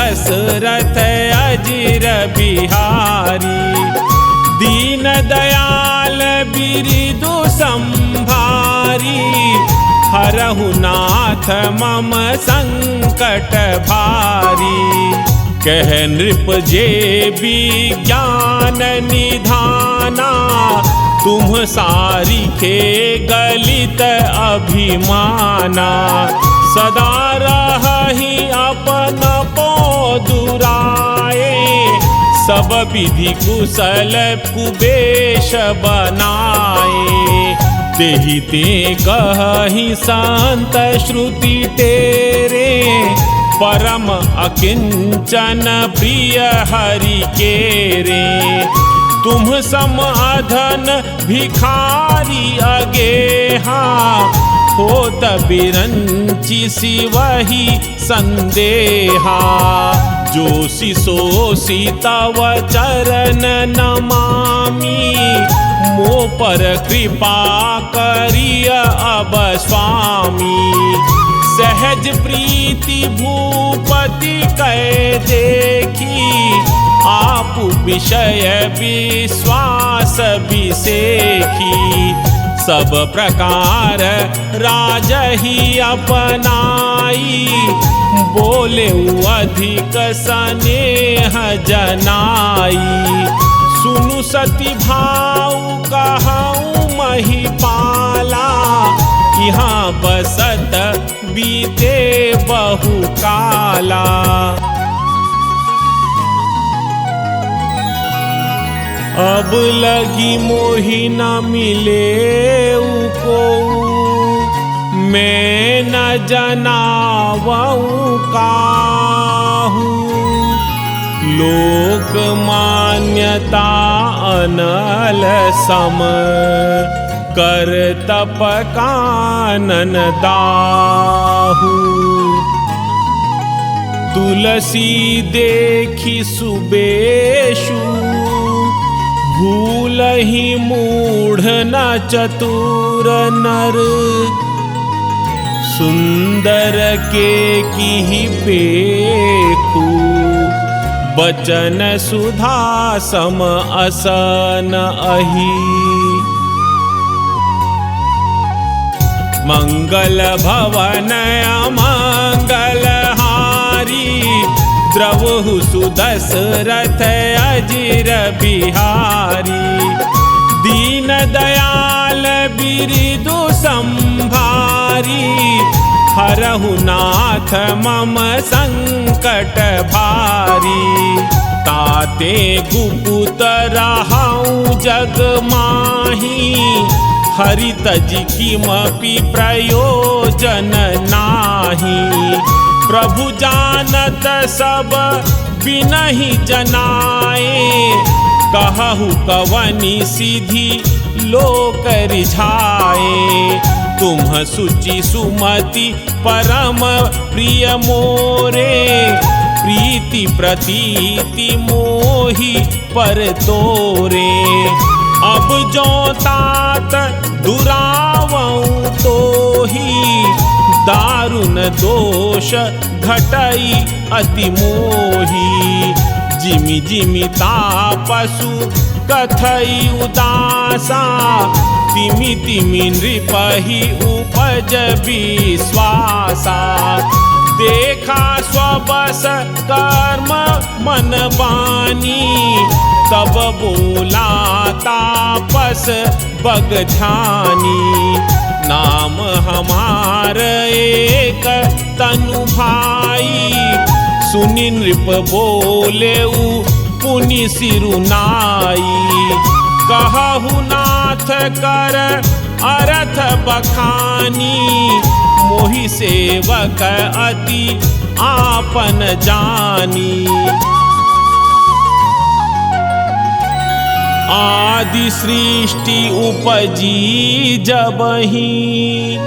दशरथ अजिर बिहारी। दीन दयाल बिरिदु संभारी, हरहु नाथ मम संकट भारी। कह नृप जे विज्ञान निधाना, तुम सारिखे गलित अभिमाना। सदा रहहि अपन पो दुराए, सब विधि कुशल कुबेश बनाए। तेहि ते कहहि संत श्रुति तेरे, परम अकिंचन प्रिय हरि केरे। तुम सम अधन भिखारी अगेहा, होत बिरंचि सिवहि संदेहा। जोषि सोषि तव चरण नमामि, मो पर कृपा करिय अब स्वामी। सहज प्रीति भूपति कै देखी, आप विषय विश्वास विसेखी। सब प्रकार राजहि अपनाई, बोले अधिक स्नेह जनाई। सुनु सती भाव कहूँ महिपाला, यहाँ बसत बीते बहु काला। अब लगी मोहि न मिले को, मैं न जनावऊँ काहू। लोक मान्यता अनल सम, कर तप कानन दाहू। तुलसी देखी सुबेशु, भूलहि मूढ़ न चतुर नर। सुंदर के किहि पेखु, बचन सुधा सम असन अहि। मंगल भवन अमंगल हारी, द्रवहु सुदशरथ अजिर बिहारी। दीन दयाल बिरिदु संभारी, हरहु नाथ मम संकट भारी। ताते गुपुत रहऊँ जग माही, हरि तज किमपि प्रयोजन नाही। प्रभु जानत सब बिनहि जनाए, कहु कवनि सिधि लोक रिझाए। तुम सुचि सुमति परम प्रिय मोरे, प्रीति प्रतीति मोहि पर तोरे। अब जो तात दुरावऊँ तोहि, दारुण दोष घटई अति मोही। जिमि जिमि तापसु कथई उदासा, तिमि तिमि नृपहि उपज विश्वासा। देखा स्वबस कर्म मन बानी, तब बोला तापस बगझानी। नाम हमार एक तनु भाई, सुनि नृप बोलेउ पुनि सिरुनाई। कहु नाथ कर अरथ बखानी, मोहि सेवक अति आपन जानी। आदि सृष्टि उपजी जबहि,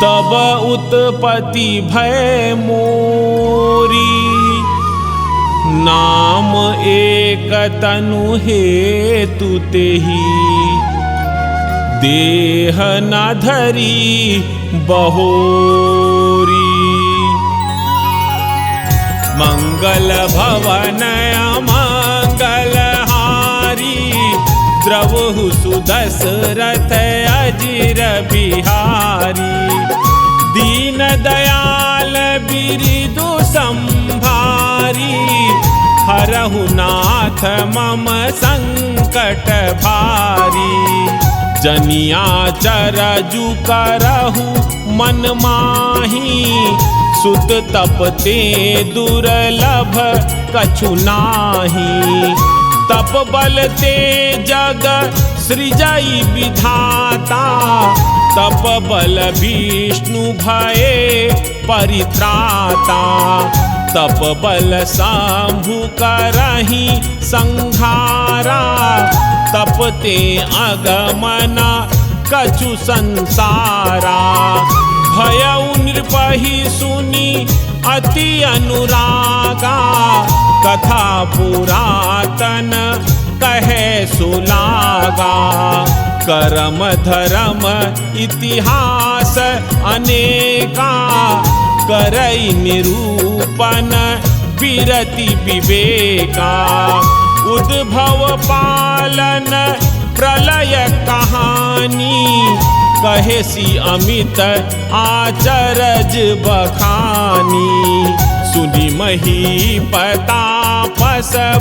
तब उत्पत्ति भय मोरी। नाम एक तनु हेतु तेहि, देह न धरी बहोरी। मंगल भवन अमंगल हारी, द्रवहु सुदशरथ अजिर बिहारी। दीन दयाल बिरिदु संभारी, हरहु नाथ मम संकट भारी। जनिया चरजु करहु मन माही, सुत तपते दुर्लभ कछु नाही। तप बलते जग सृजई विधाता, तप बल विष्णु भये परित्राता। तप बल शंभु करहि संहारा, तपते अगमना कछु संसारा। भयउ नृपहि सुनी अति अनुरागा, कथा पुरातन कहे सुलागा। करम धर्म इतिहास अनेका, करई निरूपण विरति विवेका। उद्भव पालन प्रलय कहानी, कहेसी अमित आचरज बखानी। सुनि महीपतापस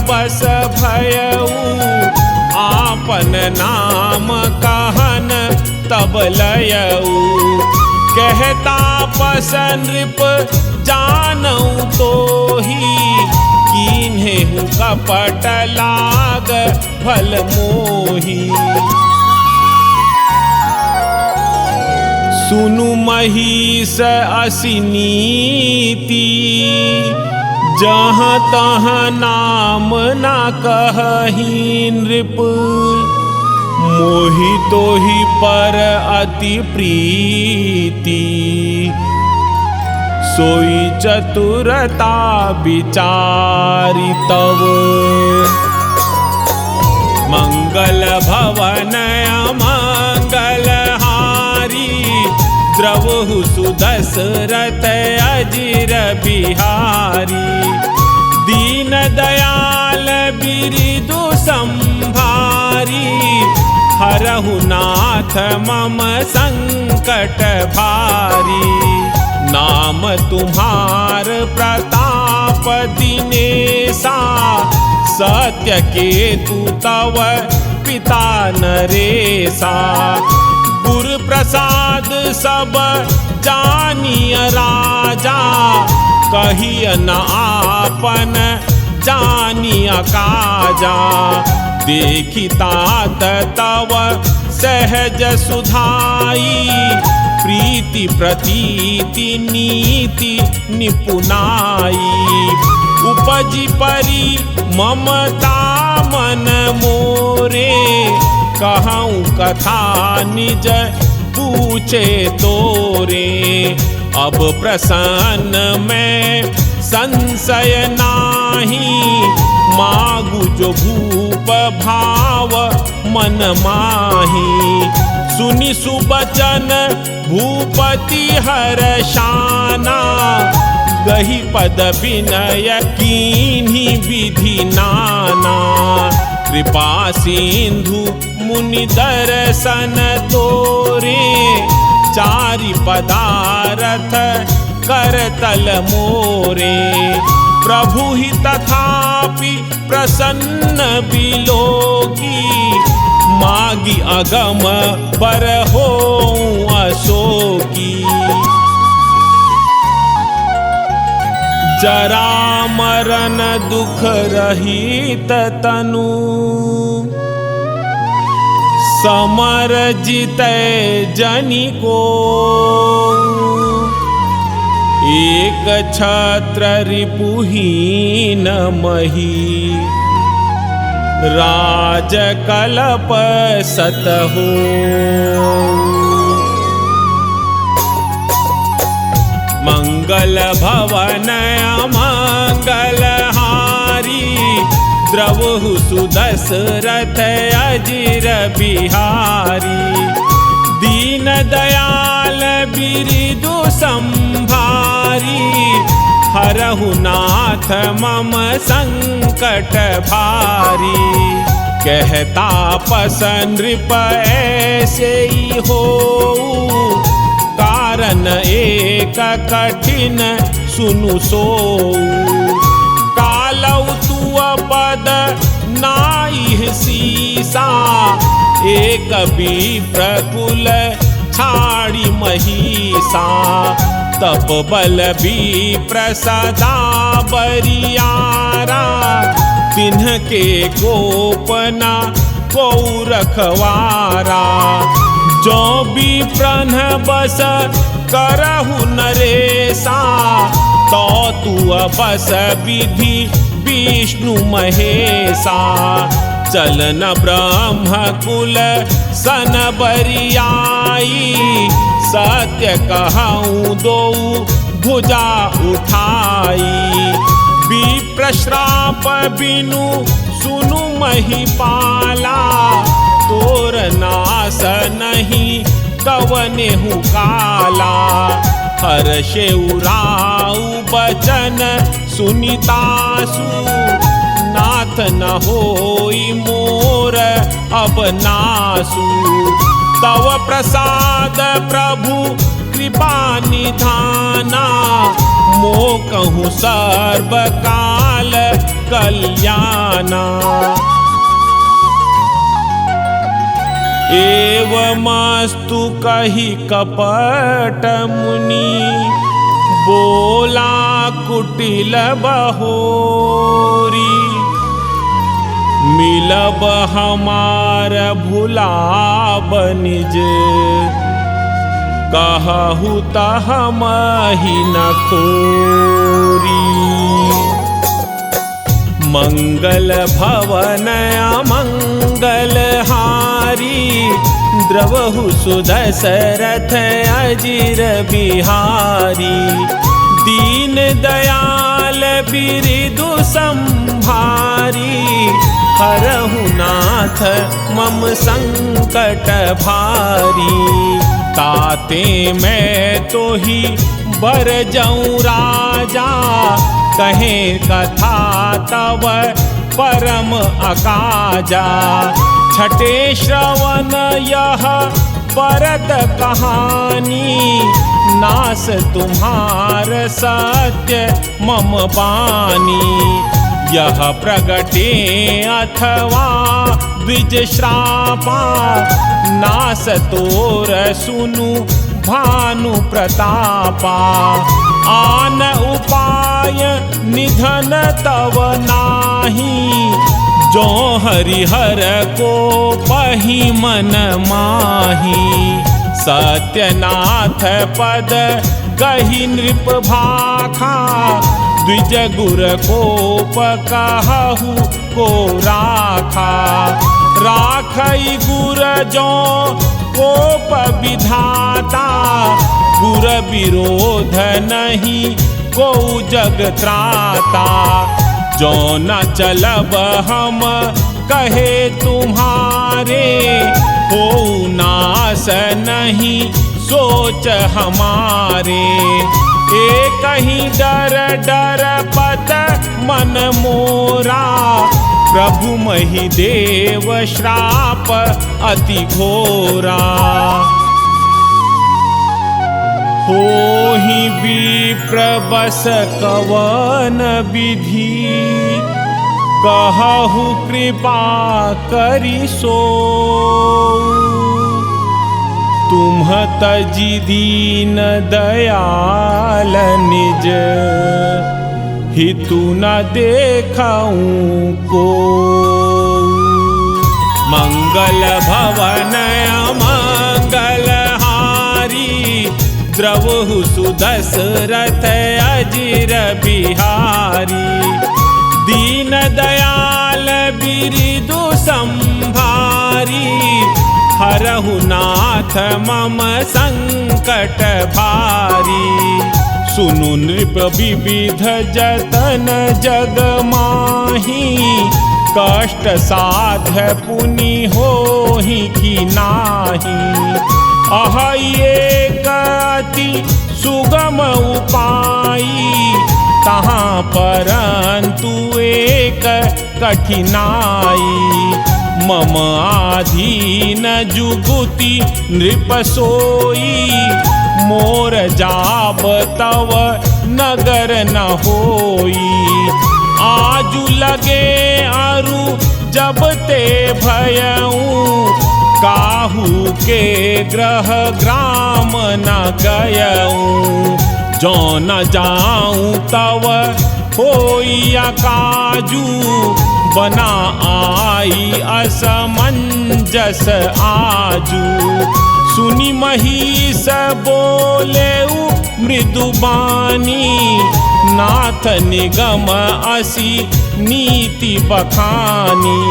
बस भयउ, आपन नाम कहन तब लयऊ। कहता पस नृप जानऊ तोही, कीन्हेहु कपट लाग फल मोही। सुनु महिष असी नीति, जहाँ तहाँ नाम ना कहहि नृप। मोहि तोहि पर अति प्रीति, सोई चतुरता विचारि तव। मंगल भवन अमंगल हारी, द्रवहु सुदशरथ अजिर बिहारी। दीन दयाल बिरिदु संभारी, हरहु नाथ मम संकट भारी। नाम तुम्हार प्रताप दिनेसा, सत्य केतु तव पिता नरेसा। गुरु प्रसाद सब जानिय राजा, कहिय न आपन जानिय काजा। देखि तात तव सहज सुधाई, प्रीति प्रतीति नीति निपुनाई। उपजि परि ममता मन मोरे, कहूँ कथा निज पूछे तोरे। अब प्रसन्न में संशय नाही, मागु जो भूप भाव मन माही। सुनि सुबचन भूपति हर्षाना, गहि पद विनय कीन्हि विधि नाना। कृपा सिंधु मुनि दर्शन तोरे, चारि पदारथ करतल मोरे। प्रभु ही तथापि प्रसन्न बिलोकी, मागी अगम पर हो अशोकी। जरा मरण दुख रहित तनु, समर जितै जनि को। एक छत्र रिपुहीन मही, राज कल्प सत हो। मंगल भवन अमंगल हारी, द्रवहु सुदशरथ अजिर बिहारी। दीन दयाल दयाल बिरिदु संभारी, हरहु नाथ मम संकट भारी। कहता पस नृप ऐसे ही होऊ, कारण एक कठिन सुनु सोऊ। कालौ तुअ पद नाहि सीसा, एक विप्रकुल छाड़ी महिषा। तप बल विप्र सदा बरियारा, तिन्हके गोपना को रखवारा। जो विप्रन बस करहु नरेसा, तो तू बस विधि विष्णु महेशा। चलन ब्रह्म कुल सन बरियाई, सत्य कहूँ दो भुजा उठाई। विप्र श्राप बिनु सुनु महिपाला, तोर नाश नहीं कवनेहु काला। हर्षेउ राउ बचन सुनितासु, नाथ न होई मोर अब नासु। तव प्रसाद प्रभु कृपा निधाना, मोकहु सर्व काल कल्याणा। एवमस्तु कहि कपट मुनि, बोला कुटिल बहोरी। मिलब हमार भुलाब निज, कहहु तहमहि न खोरी। मंगल भवन अमंगल हारी, द्रवहु सुदशरथ अजिर बिहारी। दीन दयाल बिरिदु संभारी, हरहु नाथ मम संकट भारी। ताते मैं तो ही बर जाऊं राजा, कहे कथा तव परम अकाजा। छठे श्रवण यह परत कहानी, नास तुम्हार सत्य मम बानी। यह प्रगटे अथवा द्विज श्रापा, नास तोर सुनु भानु प्रतापा। आन उपाय निधन तव नाही, जो हरिहर को पही मन माही। सत्यनाथ पद कही नृप भाखा, द्विज गुर कोप कहहु को राखा। राखई गुर जो कोप विधाता, गुर विरोध नहीं को जग त्राता। जो न चलब हम कहे तुम्हारे, हो नाश नहीं सोच हमारे। एक ही डर डर पत मन मोरा, प्रभु मही देव श्राप अति घोरा। होहि विप्र बस कवन विधि, कहहु कृपा करि सो। तुम तजि दीन दयाल निज, हितु न देखऊँ को। मंगल भवन अमंगल हारी, द्रवहु सुदशरथ अजिर बिहारी। दीन दयाल बिरिदु संभारी, हरहु नाथ मम संकट भारी। सुनु नृप विविध जतन जग माही, कष्ट साध्य पुनि होहि की नाही। अह एक परंतु एक कठिनाई। मम आधीन जुगुति नृप सोई, मोर जाब तव नगर न होई। आजु लगे अरु जब ते भयऊं, काहू के ग्रह ग्राम न गयऊं। जो न जाऊं तव होई काजू, बना आई असमंजस आजू। सुनी महिष बोलेऊ मृदुबानी, नाथ निगम असी नीति बखानी।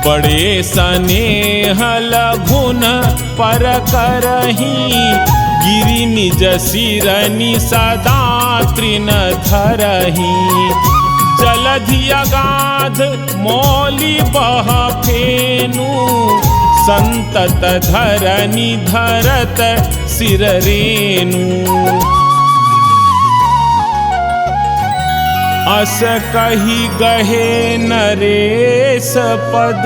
बड़े स्नेह लघुन पर करही, गिरि निज सिरनि सदा तृण धरही। जलधि अगाध मौलि बह फेनु, संतत धरनि धरत सिर रेनु। अस कही गहे नरेश पद,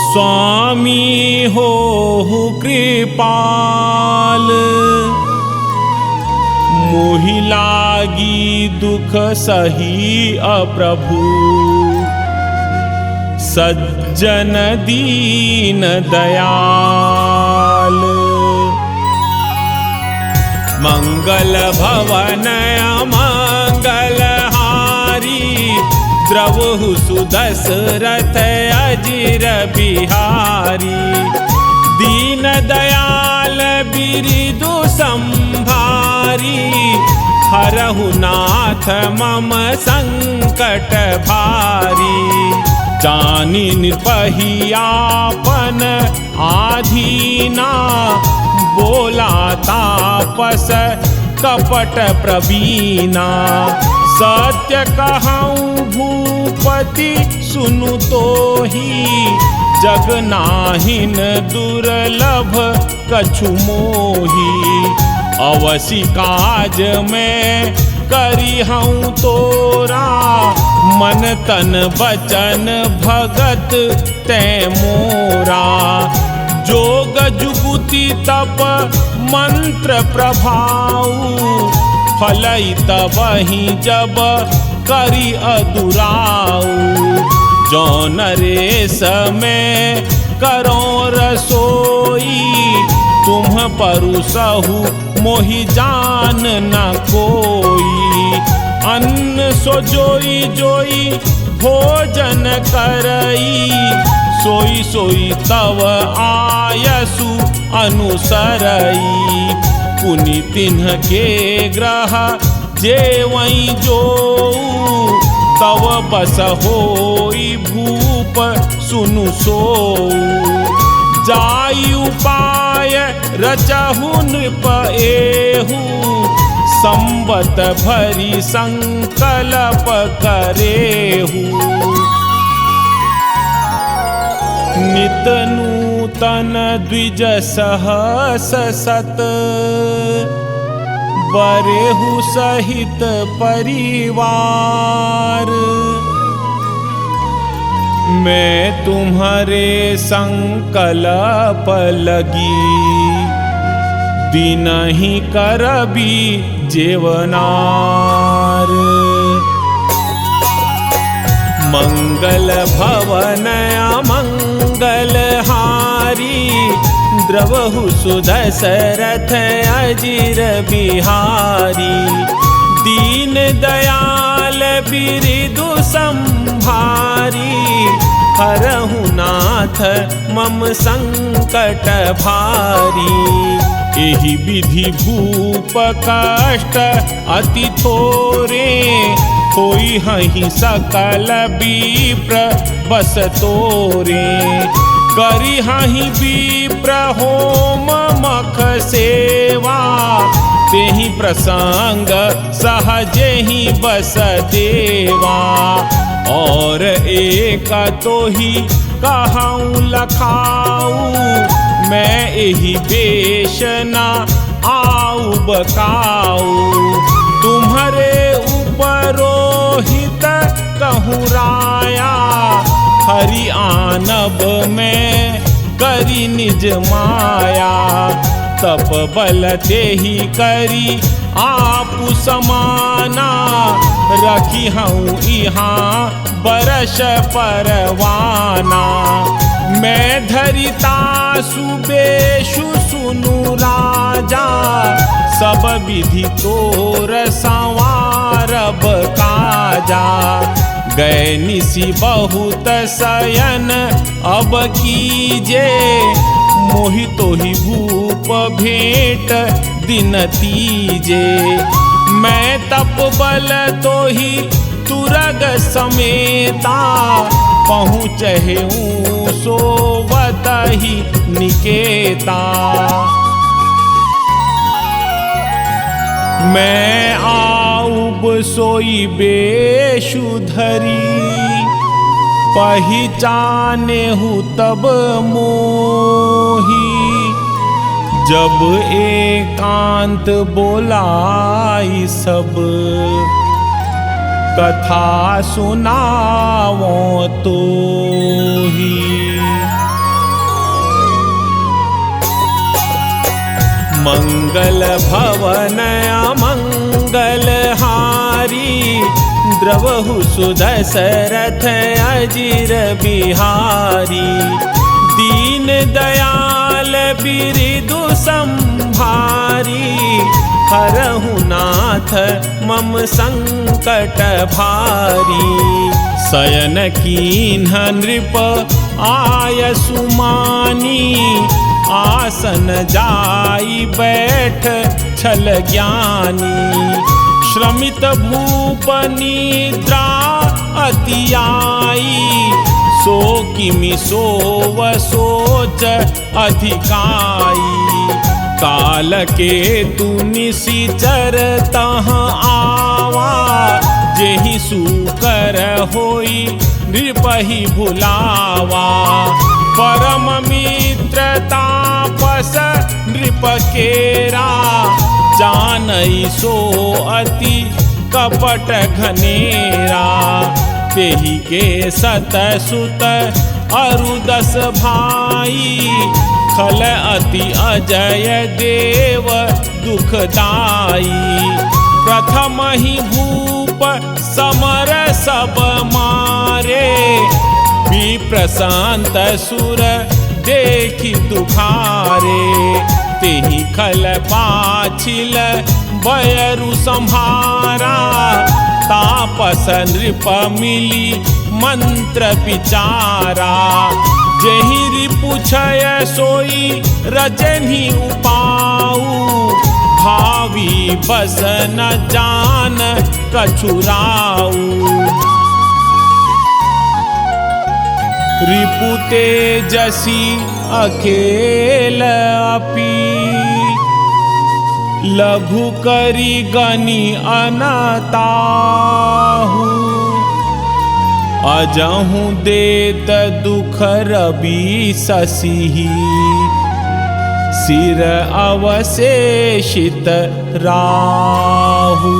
स्वामी होहु कृपाल। मोहि लागी दुख सही अप्रभु, सज्जन दीन दयाल। मंगल भवन अमंगल हारी, द्रवहु सुदशरथ अजिर बिहारी। दीन दयाल बिरिदु संभारी, हरहु नाथ मम संकट भारी। जानि निर्भही आपन आधीना, बोला तापस कपट प्रवीणा। सत्य कहूँ भूपति सुनु तोहि, जग नाहिन दुर्लभ कछु मोही। अवसि काज में करिहऊँ तोरा, मन तन बचन भगत तै मोरा। जोग जुगुति तप मंत्र प्रभाऊ, फलई तबहि जब करि अदुराऊ। जो नरेश में करो रसोई, तुम परुसहु मोहि जान न कोई। अन्न सो जोई जोई भोजन करई, सोई सोई तव आयसु अनुसरई। पुनि तिन्ह के ग्रह जेवई जोऊ, तव बस होई भूप सुनु सोऊ। जाई उपाय रचहु नृप एहू, संवत भरी संकल्प करेहू। नित नूतन द्विज सहस सत, बरेहु सहित परिवार। मैं तुम्हारे संकल्प लगी, दिनहि करबी जेवनार। मंगल भवन अमंगल हारी, द्रवहु सुदशरथ अजिर बिहारी। दीन दयाल बिरिदु संभारी, हरहु नाथ मम संकट भारी। एहि विधि भूप कष्ट अति थोरे, होई हहि सकल विप्र बस तोरे। करी हहि विप्र होम मख सेवा, तेहि प्रसंग सहजे ही बस देवा। और एक तो ही कहूँ लखाऊ, मैं एहि बेश न आऊ बकाऊ। तुम्हारे पुरोहित कहूँ राया, हरि आनब में करी निज माया। तप बल तेहि करी आपु समाना, रखी हूँ इहाँ बरस परवाना। मैं धरिता सुबेशु सुनु राजा, सब विधि तोर संवारब काजा। गए निसी बहुत शयन अब कीजे, मोहि तोहि भूप भेंट दिन तीजे। मैं तप बल तोहि तुरग समेता, पहुँचहूँ सोवतहि निकेता। मैं आऊब सोई बेशु धरी, पहिचाने हूँ तब मोही। जब एकांत बोलाई सब, कथा सुनावो तो ही। मंगल भवन अमंगल हारी, द्रवहु सुदशरथ अजिर बिहारी। दीन दयाल बिरिदु संभारी, हरहु नाथ मम संकट भारी। शयन कीन्ह नृप आय सुमानी, आसन जाई बैठ छल ज्ञानी। श्रमित भूप निद्रा अति आई, सो किमि सोव सोच अधिकाई। काल के तु निशिचर तहाँ आवा, जेहि सुकर होई नृपहि भुलावा। परम मित्र तापस नृप केरा, जानई सो अति कपट घनेरा। तेहि के सत सुत अरुदस भाई, खल अति अजय देव दुखदाई। प्रथम ही भूप समर सब मारे, विप्रशांत सुर देखि दुखारे। तेहि खल पाछिल बयरु संभारा, तापस नृप मिली मंत्र विचारा। जेहि रिपुछय सोई रजनि उपाऊ, भावी बस न जान कछुराऊ। रिपु तेजसी अकेल अपि, लघु करी गनि अनताहु। अजहु देत दुख रवि शशि, सिर अवशेषित राहु।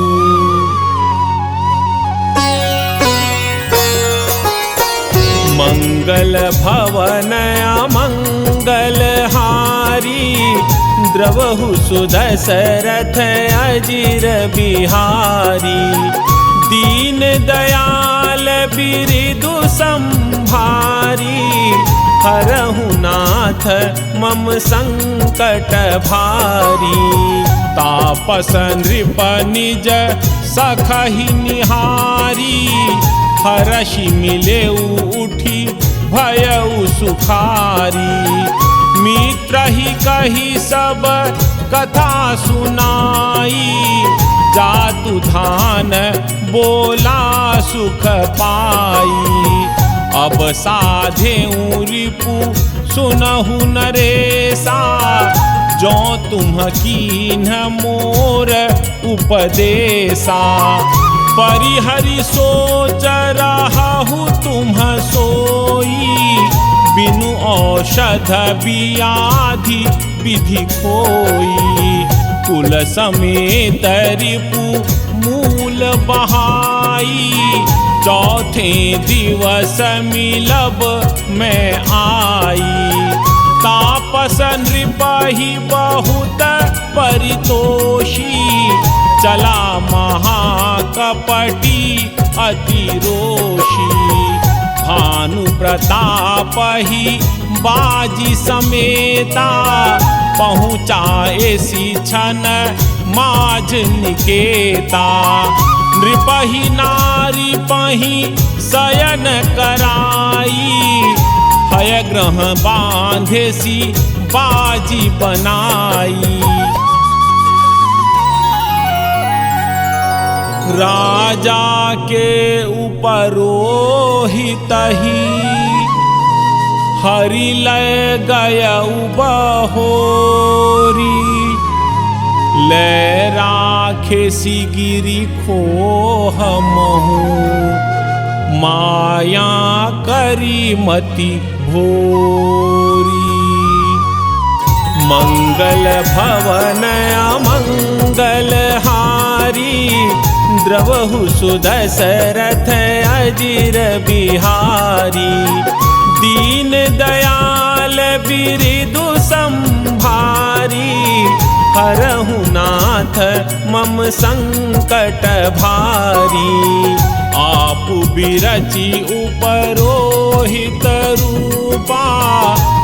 मंगल भवन अमंगल हारी, द्रवहु सुदशरथ अजिर बिहारी। दीन दयाल बिरिदु संभारी, हरहु नाथ मम संकट भारी। तापस नृप निज सखहि निहारी, हरषि मिलेउ उठी भयउ सुखारी। मित्र ही कही सब कथा सुनाई, जातु धान बोला सुख पाई। अब साधेउ रिपु सुनहु नरेसा, जो तुम कीन्ह मोर उपदेशा। परिहरि सोच रहु तुम सोई, बिनु औषध व्याधि विधि खोई। कुल समेत रिपु मूल बहाई। चौथे दिवस मिलब मैं आई। तापस नृपहि बहुत परितोषी। चला महाकपटी अति रोषी। भानु प्रताप ही बाजी समेता। पहुँचा ऐसी क्षण माझ निकेता। नृपहि नारी पही शयन कराई। हय ग्रह बांधे सी बाजी बनाई। राजा के उपरोहित ही हरि लय गयउ बहोरी। ले राखे सी गिरी खोह महु। माया करी मति भोरी। मंगल भवन अमंगल हारी। द्रवहु सुदशरथ अजिर बिहारी। दीन दयाल बिरिदु संभारी। हरहु नाथ मम संकट भारी। आप बिरचि उपरोहित रूपा।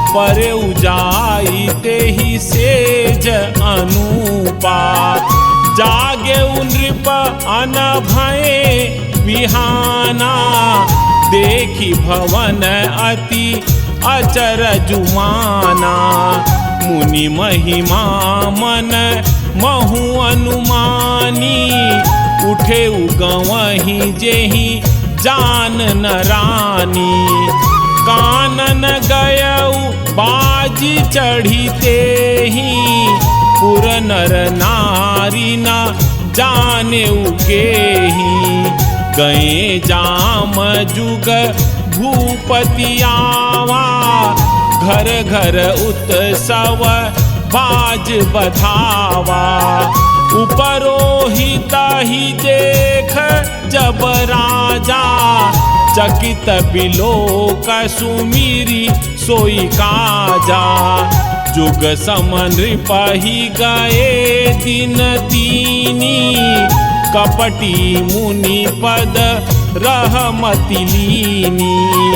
पर उजाई तेहि सेज अनूपा। जागे नृप अनभये बिहाना। देखी भवन अति अचर जुमाना। मुनि महिमा मन महु अनुमानी। उठे गवहीं जेहि जान न रानी। कानन गयउ बाजी चढ़ीते ही। पुर नर नारी न जाने उकेही। गए जाम जुग भूपति आवा। घर घर उत्सव बाज बधावा। उपरोहित ही देख जब राजा। चकित बिलोक सुमिरी सोई काजा। जुग समन नृपहि गए दिन तीनी। कपटी मुनि पद रहमति लीनी।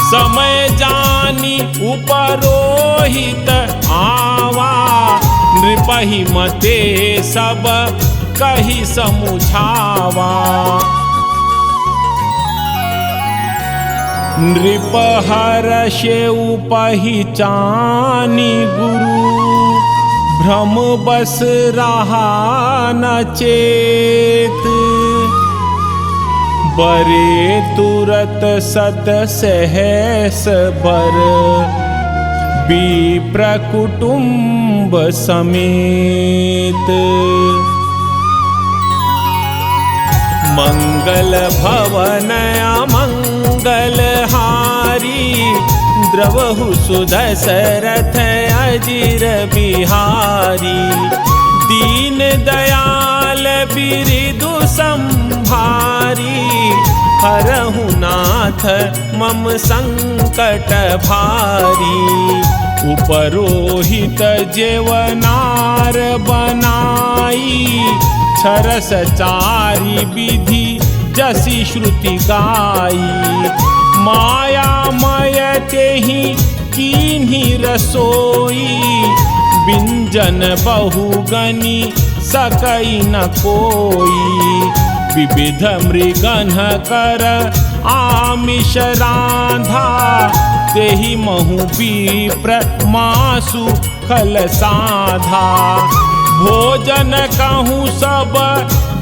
समय जानी उपरोहित आवा। नृपहि मते सब कही समुझावा। नृप हर्षेउ पहिचानी गुरु। भ्रम बस रहा न चेत। बरे तुरत सत सहस बर। विप्र कुटुंब समेत। मंगल भवन अमंगल हारी। द्रवहु सुदशरथ अजिर बिहारी। दीन दयाल बिरिदु संभारी। हरहु नाथ मम संकट भारी। उपरोहित जेवनार बनाई। छरस चारि विधि जसी श्रुति गाई। माया मय तेहि कीन्ही रसोई। बिंजन बहुगनी सकई न कोई। विविध मृगन कर आमिष राधा। तेहि महु विप्र मासु खल साधा। भोजन कहूँ सब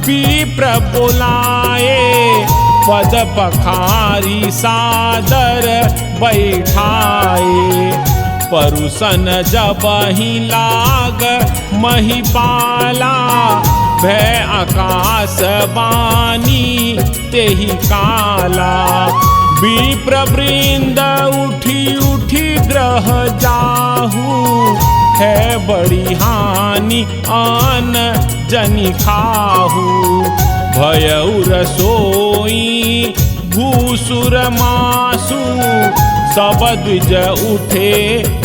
विप्र बुलाए। पद पखारी सादर बैठाए। परुसन जबहि लाग महिपाला। भय आकाश बानी तेहि काला। विप्र वृंद उठी उठी ग्रह जाहू। है बड़ी हानि आन जनि खाहू। भयउ रसोई भूसुर मासु, सब द्विज उठे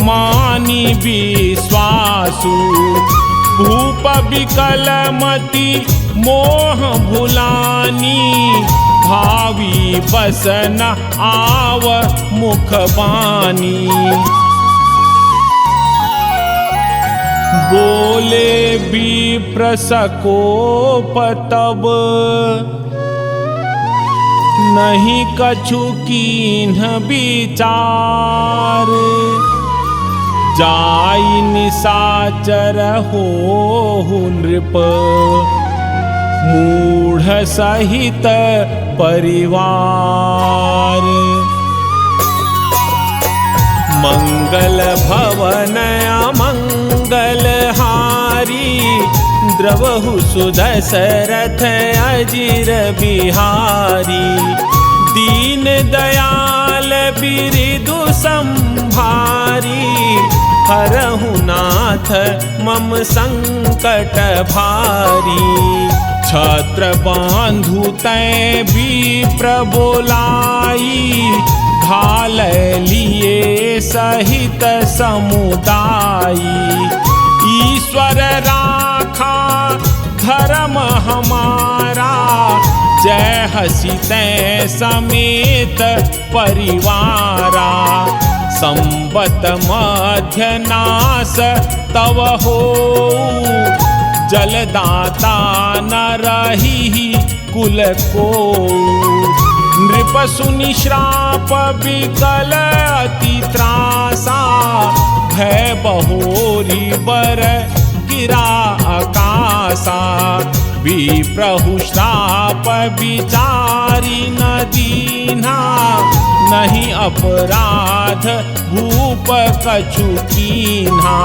मानी विश्वासु। भूप विकल मति मोह भुलानी, भावी बस न आव मुख बानी। बोले विप्र सकोप तब, नहीं कछु कीन्ह विचार। जाई निशाचर होहु नृप, मूढ़ सहित परिवार। मंगल भवन अमंगल हारी, द्रवहु सुदशरथ अजिर बिहारी। दीन दयाल बिरिदु संभारी, हरहु नाथ मम संकट भारी। छत्र बांधु तै विप्र बोलाई, घाल लिए सहित समुदायी। ईश्वर राखा धर्म हमारा, जय हसी तै समेत परिवारा। संबत मध्य नास तव हो, जलदाता न रही कुल को। नृप सुनि श्राप विकल अति त्रासा, भय बहोरी बर गिरा आकाशा। विप्रहु श्राप विचारी न दीन्हा, नहीं अपराध भूप कछु कीन्हा।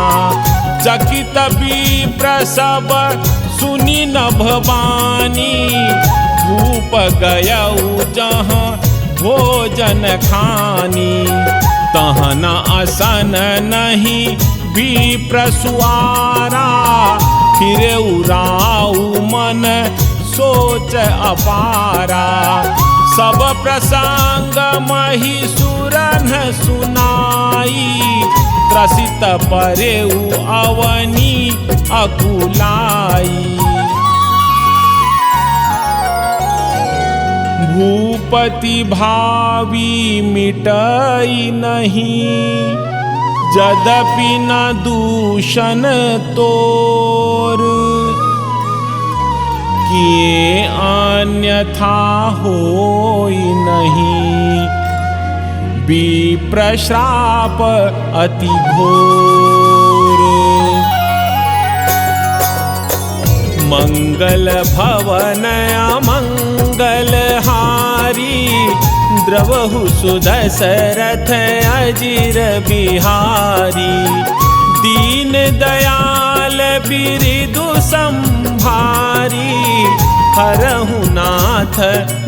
चकित विप्र सब सुनि नभ बानी, भूप गयउ जहाँ भोजन खानी। तहाँ न असन नहीं विप्र सुआरा, फिर उराऊ मन सोच अपारा। सब प्रसंग महिषुरन सुनाई, त्रसित परेउ अवनी अकुलाई। भूपति भावी मिटई नहीं, यद्यपि न दूषण तोर। किए अन्यथा होई नहीं, विप्र श्राप अति घोर। मंगल भवन अमंगल हारी, द्रवहु सुदशरथ अजिर बिहारी। दीन दयाल बिरिदु संभारी, हरहु नाथ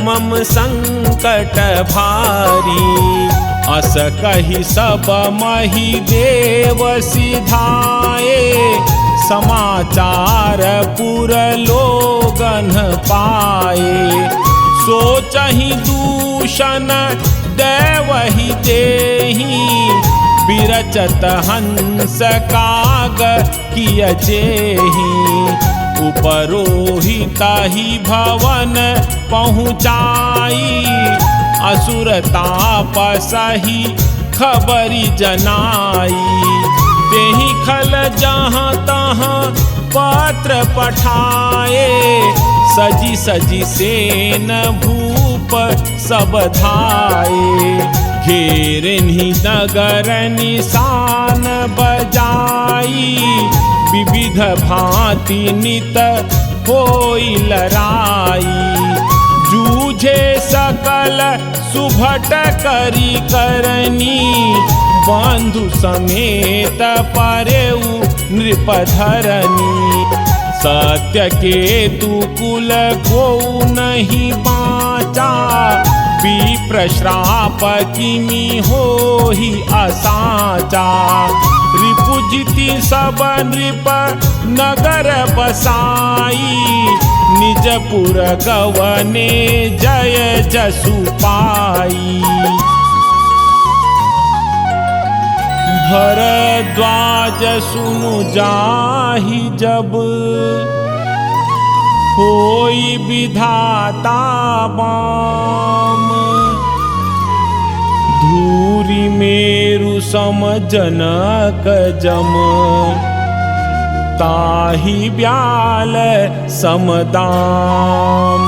मम संकट भारी। अस कहि सब मही देव सिधाए, समाचार पुर लोगन पाए। सोचहि दूषण दैवहि देहि, विरचत हंस काग किय जेहि। उपरोहिताहि भवन पहुँचाई, असुर तापसहि खबरी जनाई। तेहि खल जहाँ तहाँ पत्र पठाए, सजी सजी सेन भूप सब धाये। घेरहि नगर निशान बजाई, विविध भांति नित होई लड़ाई। जूझे सकल सुभट करी करनी, बंधु समेत परेउ नृपधरनी। सत्य केतु कुल को नहीं बाचा, विप्र श्राप किमी होहि असाचा। रिपुजिति सब नृप नगर बसाई, निज निजपुर गवने जय जसु पाई। भरद्वाज सुनु जाहि जब होई विधाता बाम। धूरी मेरु सम जनक जम ताहि ब्याल समदाम।